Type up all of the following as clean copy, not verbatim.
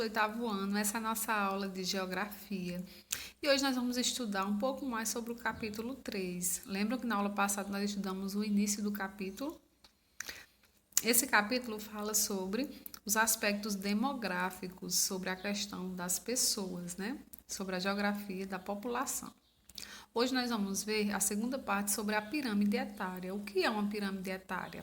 do oitavo ano, essa é a nossa aula de geografia. E hoje nós vamos estudar um pouco mais sobre o capítulo 3. Lembram que na aula passada nós estudamos o início do capítulo? Esse capítulo fala sobre os aspectos demográficos, sobre a questão das pessoas, né? Sobre a geografia da população. Hoje nós vamos ver a segunda parte sobre a pirâmide etária. O que é uma pirâmide etária?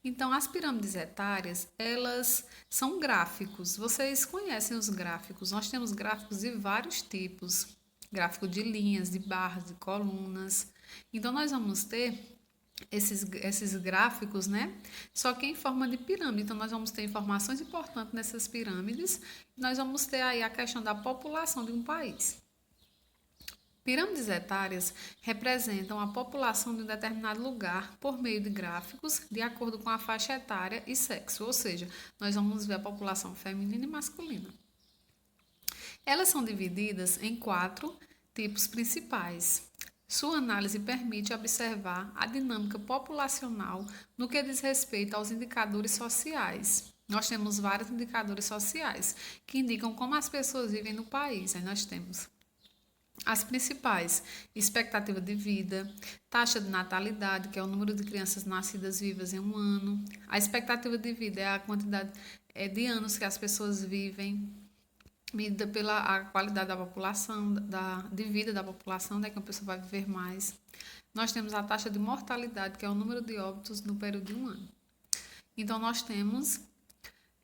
Então, as pirâmides etárias, elas são gráficos. Vocês conhecem os gráficos? Nós temos gráficos de vários tipos. Gráfico de linhas, de barras, de colunas. Então, nós vamos ter esses gráficos, né? Só que em forma de pirâmide. Então, nós vamos ter informações importantes nessas pirâmides. Nós vamos ter aí a questão da população de um país. Pirâmides etárias representam a população de um determinado lugar por meio de gráficos de acordo com a faixa etária e sexo, ou seja, nós vamos ver a população feminina e masculina. Elas são divididas em 4 tipos principais. Sua análise permite observar a dinâmica populacional no que diz respeito aos indicadores sociais. Nós temos vários indicadores sociais que indicam como as pessoas vivem no país. Aí nós temos as principais: expectativa de vida, taxa de natalidade, que é o número de crianças nascidas vivas em um ano. A expectativa de vida é a quantidade de anos que as pessoas vivem, medida pela a qualidade da população, de vida da população, né, que a pessoa vai viver mais. Nós temos a taxa de mortalidade, que é o número de óbitos no período de um ano. Então, nós temos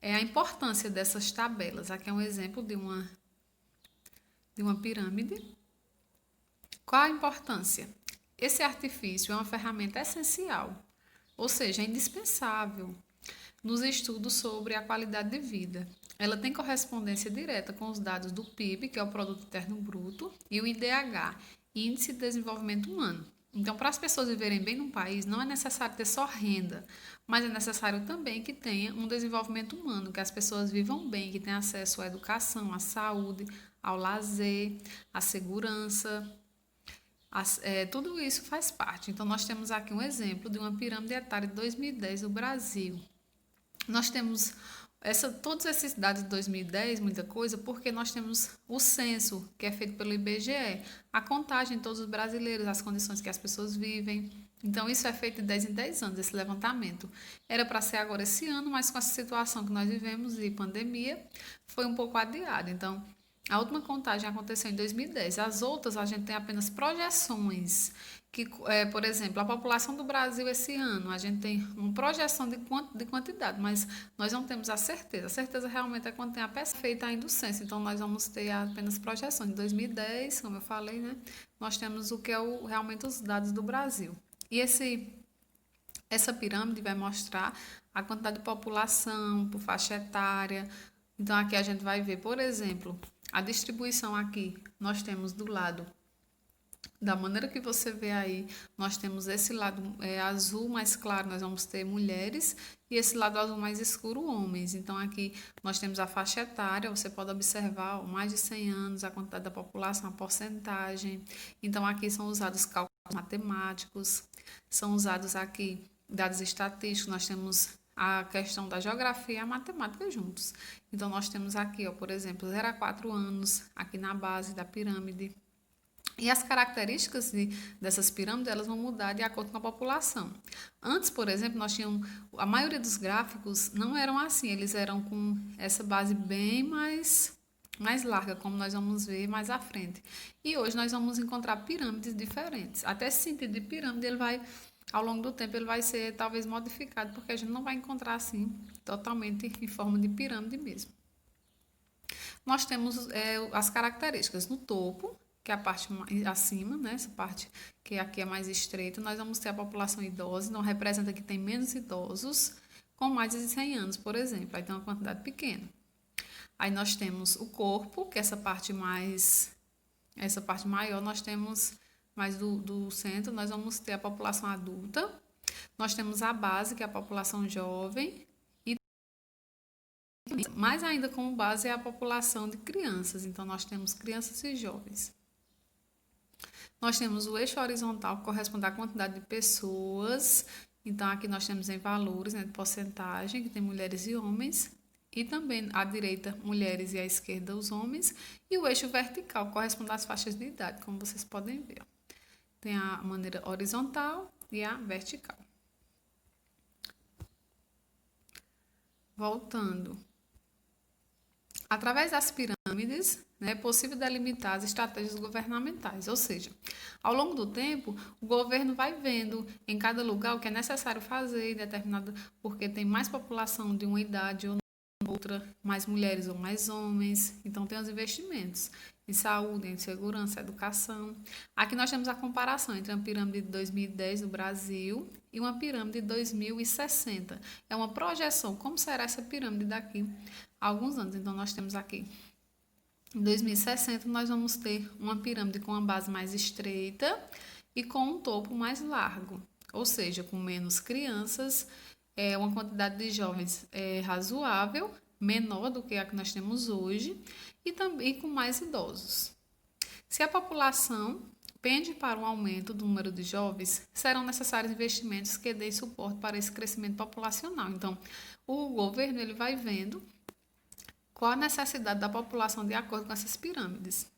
a importância dessas tabelas. Aqui é um exemplo de uma pirâmide. Qual a importância? Esse artifício é uma ferramenta essencial, ou seja, é indispensável nos estudos sobre a qualidade de vida. Ela tem correspondência direta com os dados do PIB, que é o Produto Interno Bruto, e o IDH, Índice de Desenvolvimento Humano. Então, para as pessoas viverem bem num país, não é necessário ter só renda, mas é necessário também que tenha um desenvolvimento humano, que as pessoas vivam bem, que tenham acesso à educação, à saúde, ao lazer, à segurança. Tudo isso faz parte. Então, nós temos aqui um exemplo de uma pirâmide etária de 2010 do Brasil. Nós temos todos esses dados de 2010, muita coisa, porque nós temos o censo, que é feito pelo IBGE, a contagem de todos os brasileiros, as condições que as pessoas vivem. Então, isso é feito de 10 em 10 anos, esse levantamento. Era para ser agora esse ano, mas com essa situação que nós vivemos de pandemia, foi um pouco adiado. Então, a última contagem aconteceu em 2010. As outras, a gente tem apenas projeções. Por exemplo, a população do Brasil esse ano, a gente tem uma projeção de quantidade, mas nós não temos a certeza. A certeza realmente é quando tem a pesquisa feita ainda do censo. Então, nós vamos ter apenas projeções. Em 2010, como eu falei, né, nós temos o que é realmente os dados do Brasil. E essa pirâmide vai mostrar a quantidade de população por faixa etária. Então, aqui a gente vai ver, por exemplo, a distribuição aqui. Nós temos do lado, da maneira que você vê aí, nós temos esse lado azul mais claro, nós vamos ter mulheres, e esse lado azul mais escuro, homens. Então, aqui nós temos a faixa etária, você pode observar mais de 100 anos, a quantidade da população, a porcentagem. Então, aqui são usados cálculos matemáticos, são usados aqui dados estatísticos, nós temos a questão da geografia e a matemática juntos. Então, nós temos aqui, ó, por exemplo, 0 a 4 anos, aqui na base da pirâmide. E as características dessas pirâmides, elas vão mudar de acordo com a população. Antes, por exemplo, nós tínhamos, a maioria dos gráficos não eram assim, eles eram com essa base bem mais larga, como nós vamos ver mais à frente. E hoje nós vamos encontrar pirâmides diferentes. Até esse sentido de pirâmide, ele vai, ao longo do tempo, ele vai ser talvez modificado, porque a gente não vai encontrar assim, totalmente em forma de pirâmide mesmo. Nós temos as características no topo, que é a parte acima, né? Essa parte que aqui é mais estreita, nós vamos ter a população idosa, não representa que tem menos idosos com mais de 100 anos, por exemplo, aí tem uma quantidade pequena. Aí nós temos o corpo, que é essa parte maior, nós temos mais do centro, nós vamos ter a população adulta, nós temos a base, que é a população jovem, e mais ainda como base é a população de crianças, então nós temos crianças e jovens. Nós temos o eixo horizontal, que corresponde à quantidade de pessoas. Então, aqui nós temos em valores, né, de porcentagem, que tem mulheres e homens. e também à direita mulheres e à esquerda os homens, e o eixo vertical corresponde às faixas de idade, como vocês podem ver. Tem a maneira horizontal e a vertical. Voltando. Através das pirâmides, é possível delimitar as estratégias governamentais, ou seja, ao longo do tempo, o governo vai vendo em cada lugar o que é necessário fazer, determinado porque tem mais população de uma idade ou outra, mais mulheres ou mais homens. Então, tem os investimentos em saúde, em segurança, educação. Aqui nós temos a comparação entre a pirâmide de 2010 do Brasil e uma pirâmide de 2060. É uma projeção, como será essa pirâmide daqui a alguns anos. Então, nós temos aqui, em 2060, nós vamos ter uma pirâmide com uma base mais estreita e com um topo mais largo, ou seja, com menos crianças, uma quantidade de jovens razoável, menor do que a que nós temos hoje, e também com mais idosos. Se a população pende para um aumento do número de jovens, serão necessários investimentos que deem suporte para esse crescimento populacional. Então, o governo ele vai vendo qual a necessidade da população de acordo com essas pirâmides.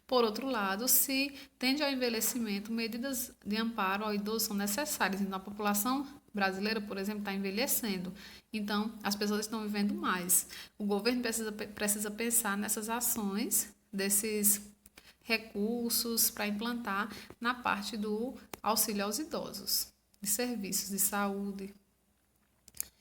Por outro lado, se tende ao envelhecimento, medidas de amparo ao idoso são necessárias. Então, a população brasileira, por exemplo, está envelhecendo. Então, as pessoas estão vivendo mais. O governo precisa pensar nessas ações, desses recursos para implantar na parte do auxílio aos idosos, de serviços de saúde.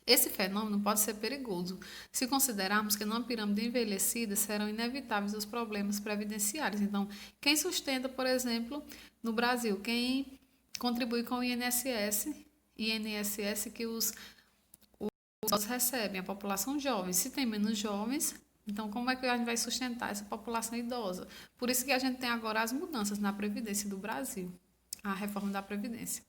Esse fenômeno pode ser perigoso se considerarmos que numa pirâmide envelhecida serão inevitáveis os problemas previdenciários. Então, quem sustenta, por exemplo, no Brasil, quem contribui com o INSS que os idosos recebem, a população jovem. Se tem menos jovens, então como é que a gente vai sustentar essa população idosa? Por isso que a gente tem agora as mudanças na Previdência do Brasil, a reforma da Previdência.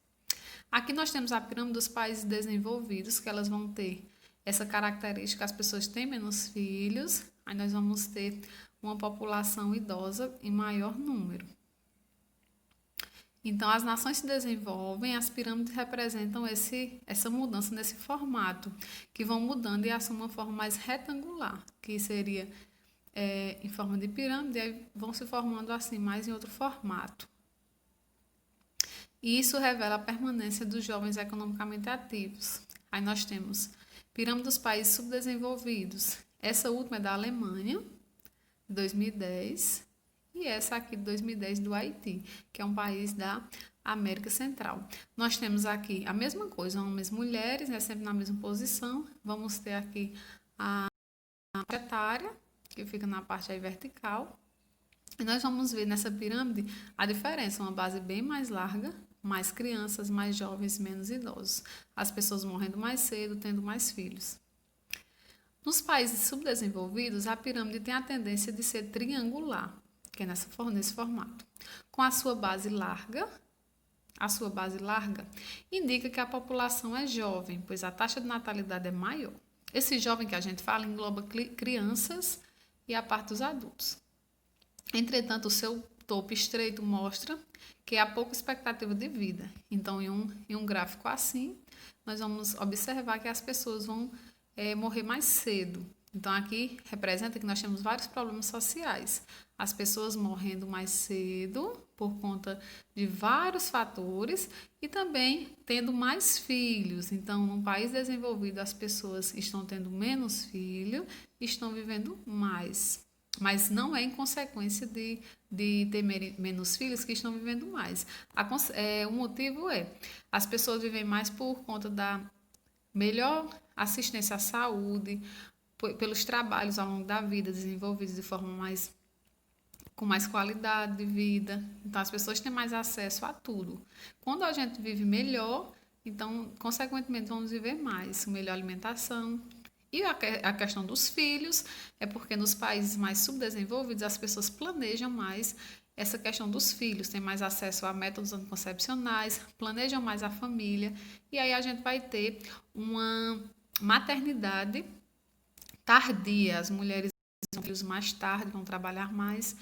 Aqui nós temos a pirâmide dos países desenvolvidos, que elas vão ter essa característica, as pessoas têm menos filhos, aí nós vamos ter uma população idosa em maior número. Então, as nações se desenvolvem, as pirâmides representam essa mudança nesse formato, que vão mudando e assumem uma forma mais retangular, que seria em forma de pirâmide, e aí vão se formando assim, mais em outro formato. E isso revela a permanência dos jovens economicamente ativos. Aí nós temos pirâmide dos países subdesenvolvidos. Essa última é da Alemanha, de 2010, e essa aqui de 2010 do Haiti, que é um país da América Central. Nós temos aqui a mesma coisa, homens e mulheres, sempre na mesma posição. Vamos ter aqui a faixa etária, que fica na parte aí vertical. E nós vamos ver nessa pirâmide a diferença, uma base bem mais larga, mais crianças, mais jovens, menos idosos. As pessoas morrendo mais cedo, tendo mais filhos. Nos países subdesenvolvidos, a pirâmide tem a tendência de ser triangular, que é nesse formato. Com a sua base larga, indica que a população é jovem, pois a taxa de natalidade é maior. Esse jovem que a gente fala engloba crianças e a parte dos adultos. Entretanto, o seu topo estreito mostra que há pouca expectativa de vida. Então, em um gráfico assim, nós vamos observar que as pessoas vão morrer mais cedo. Então, aqui representa que nós temos vários problemas sociais. As pessoas morrendo mais cedo por conta de vários fatores e também tendo mais filhos. Então, num país desenvolvido, as pessoas estão tendo menos filhos e estão vivendo mais. Mas não é em consequência de ter menos filhos que estão vivendo mais. O motivo as pessoas vivem mais por conta da melhor assistência à saúde, pelos trabalhos ao longo da vida desenvolvidos de forma com mais qualidade de vida. Então, as pessoas têm mais acesso a tudo. Quando a gente vive melhor, então, consequentemente, vamos viver mais, melhor alimentação. E a questão dos filhos é porque nos países mais subdesenvolvidos as pessoas planejam mais essa questão dos filhos, têm mais acesso a métodos anticoncepcionais, planejam mais a família, e aí a gente vai ter uma maternidade tardia. As mulheres têm filhos mais tarde, vão trabalhar mais,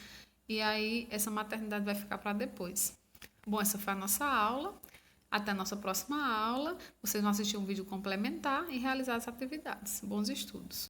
e aí essa maternidade vai ficar para depois. Bom, essa foi a nossa aula. Até a nossa próxima aula. Vocês vão assistir um vídeo complementar e realizar as atividades. Bons estudos!